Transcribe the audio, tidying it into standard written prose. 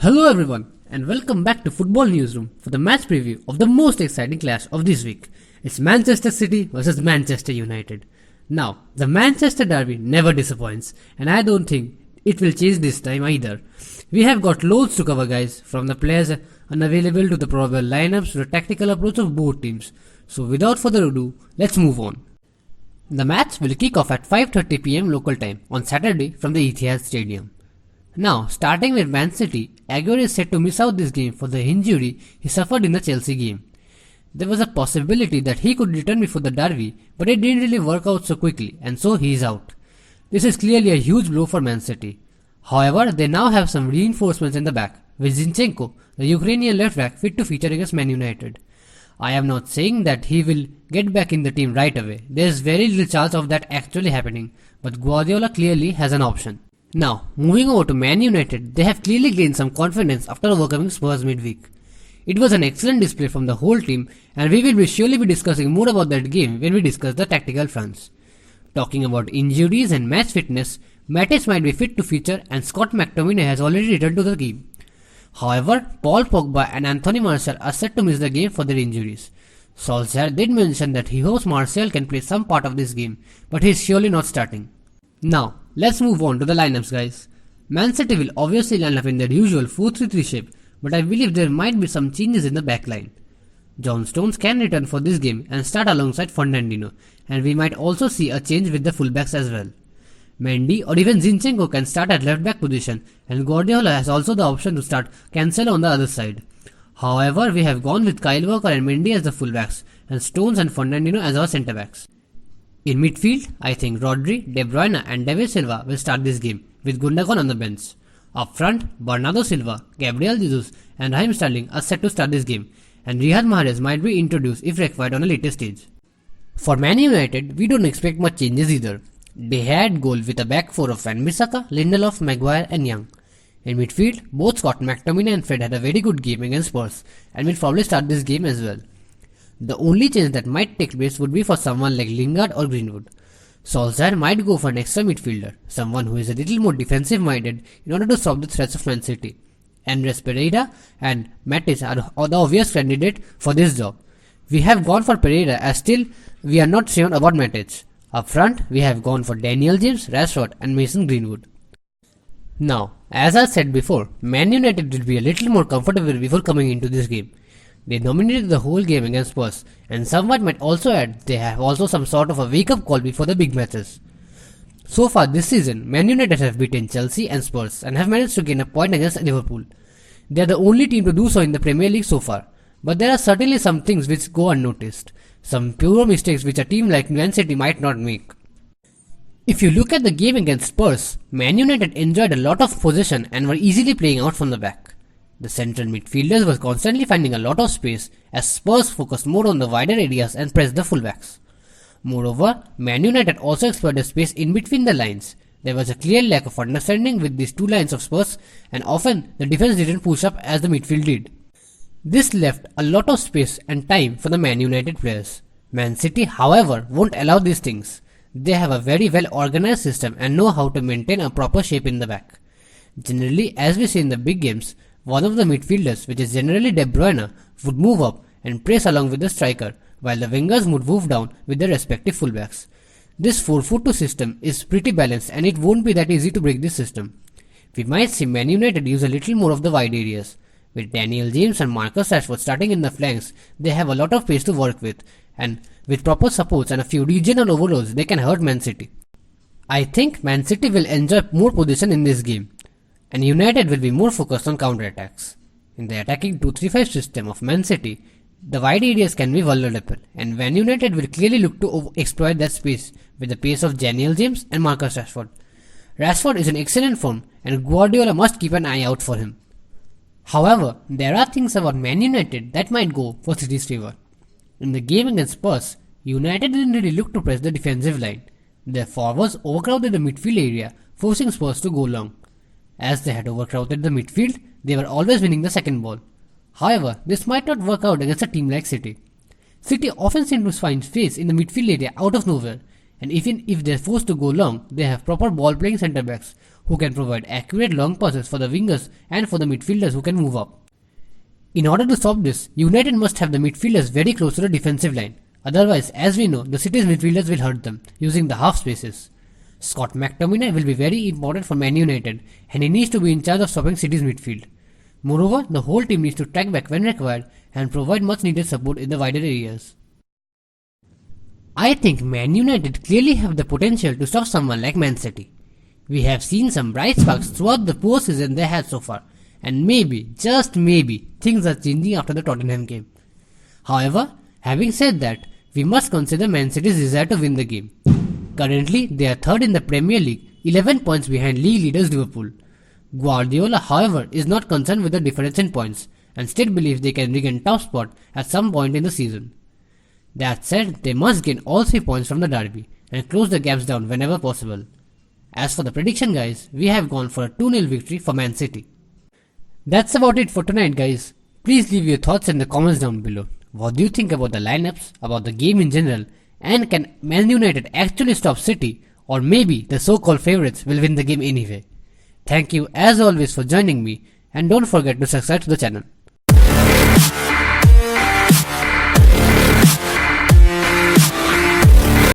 Hello everyone and welcome back to Football Newsroom for the match preview of the most exciting clash of this week. It's Manchester City versus Manchester United. Now, the Manchester derby never disappoints and I don't think it will change this time either. We have got loads to cover guys, from the players unavailable to the probable lineups to the tactical approach of both teams. So without further ado, let's move on. The match will kick off at 5:30 PM local time on Saturday from the Etihad Stadium. Now, starting with Man City, Aguero is set to miss out this game for the injury he suffered in the Chelsea game. There was a possibility that he could return before the derby, but it didn't really work out so quickly, and so he is out. This is clearly a huge blow for Man City. However, they now have some reinforcements in the back, with Zinchenko, the Ukrainian left back, fit to feature against Man United. I am not saying that he will get back in the team right away. There is very little chance of that actually happening, but Guardiola clearly has an option. Now, moving over to Man United, they have clearly gained some confidence after overcoming Spurs midweek. It was an excellent display from the whole team, and we will surely be discussing more about that game when we discuss the tactical fronts. Talking about injuries and match fitness, Matic might be fit to feature and Scott McTominay has already returned to the game. However, Paul Pogba and Anthony Martial are set to miss the game for their injuries. Solskjaer did mention that he hopes Martial can play some part of this game, but he is surely not starting. Now, let's move on to the lineups guys. Man City will obviously line up in their usual 4-3-3 shape, but I believe there might be some changes in the backline. John Stones can return for this game and start alongside Fernandinho, and we might also see a change with the fullbacks as well. Mendy or even Zinchenko can start at left back position, and Guardiola has also the option to start Cancelo on the other side. However, we have gone with Kyle Walker and Mendy as the fullbacks, and Stones and Fernandinho as our centre backs. In midfield, I think Rodri, De Bruyne and David Silva will start this game, with Gundogan on the bench. Up front, Bernardo Silva, Gabriel Jesus and Raheem Sterling are set to start this game, and Riyad Mahrez might be introduced if required on a later stage. For Man United, we don't expect much changes either. They had goal with a back four of Wan-Bissaka, Lindelof, Maguire and Young. In midfield, both Scott McTominay and Fred had a very good game against Spurs and will probably start this game as well. The only change that might take place would be for someone like Lingard or Greenwood. Solskjaer might go for an extra midfielder, someone who is a little more defensive minded in order to stop the threats of Man City. Andres Pereira and Matic are the obvious candidate for this job. We have gone for Pereira as still we are not sure about Matic. Up front, we have gone for Daniel James, Rashford and Mason Greenwood. Now, as I said before, Man United will be a little more comfortable before coming into this game. They dominated the whole game against Spurs, and someone might also add they have also some sort of a wake-up call before the big matches. So far this season, Man United have beaten Chelsea and Spurs and have managed to gain a point against Liverpool. They are the only team to do so in the Premier League so far, but there are certainly some things which go unnoticed, some pure mistakes which a team like Man City might not make. If you look at the game against Spurs, Man United enjoyed a lot of possession and were easily playing out from the back. The central midfielders were constantly finding a lot of space as Spurs focused more on the wider areas and pressed the fullbacks. Moreover, Man United also exploited space in between the lines. There was a clear lack of understanding with these two lines of Spurs, and often the defense didn't push up as the midfield did. This left a lot of space and time for the Man United players. Man City, however, won't allow these things. They have a very well organized system and know how to maintain a proper shape in the back. Generally, as we see in the big games, one of the midfielders, which is generally De Bruyne, would move up and press along with the striker, while the wingers would move down with their respective fullbacks. This 4-4-2 system is pretty balanced and it won't be that easy to break this system. We might see Man United use a little more of the wide areas. With Daniel James and Marcus Rashford starting in the flanks, they have a lot of pace to work with, and with proper supports and a few regional overloads, they can hurt Man City. I think Man City will enjoy more possession in this game, and United will be more focused on counter-attacks. In the attacking 2-3-5 system of Man City, the wide areas can be vulnerable, and Man United will clearly look to exploit that space with the pace of Daniel James and Marcus Rashford. Rashford is in excellent form, and Guardiola must keep an eye out for him. However, there are things about Man United that might go for City's favour. In the game against Spurs, United didn't really look to press the defensive line. Their forwards overcrowded the midfield area, forcing Spurs to go long. As they had overcrowded the midfield, they were always winning the second ball. However, this might not work out against a team like City. City often seem to find space in the midfield area out of nowhere, and even if they are forced to go long, they have proper ball-playing centre-backs who can provide accurate long passes for the wingers and for the midfielders who can move up. In order to stop this, United must have the midfielders very close to the defensive line. Otherwise, as we know, the City's midfielders will hurt them, using the half spaces. Scott McTominay will be very important for Man United, and he needs to be in charge of stopping City's midfield. Moreover, the whole team needs to track back when required and provide much needed support in the wider areas. I think Man United clearly have the potential to stop someone like Man City. We have seen some bright sparks throughout the poor season they had so far, and maybe, just maybe, things are changing after the Tottenham game. However, having said that, we must consider Man City's desire to win the game. Currently, they are third in the Premier League, 11 points behind league leaders Liverpool. Guardiola, however, is not concerned with the difference in points and still believes they can regain top spot at some point in the season. That said, they must gain all 3 points from the derby and close the gaps down whenever possible. As for the prediction guys, we have gone for a 2-0 victory for Man City. That's about it for tonight guys. Please leave your thoughts in the comments down below. What do you think about the lineups, about the game in general, and can Man United actually stop City, or maybe the so-called favourites will win the game anyway? Thank you as always for joining me, and don't forget to subscribe to the channel.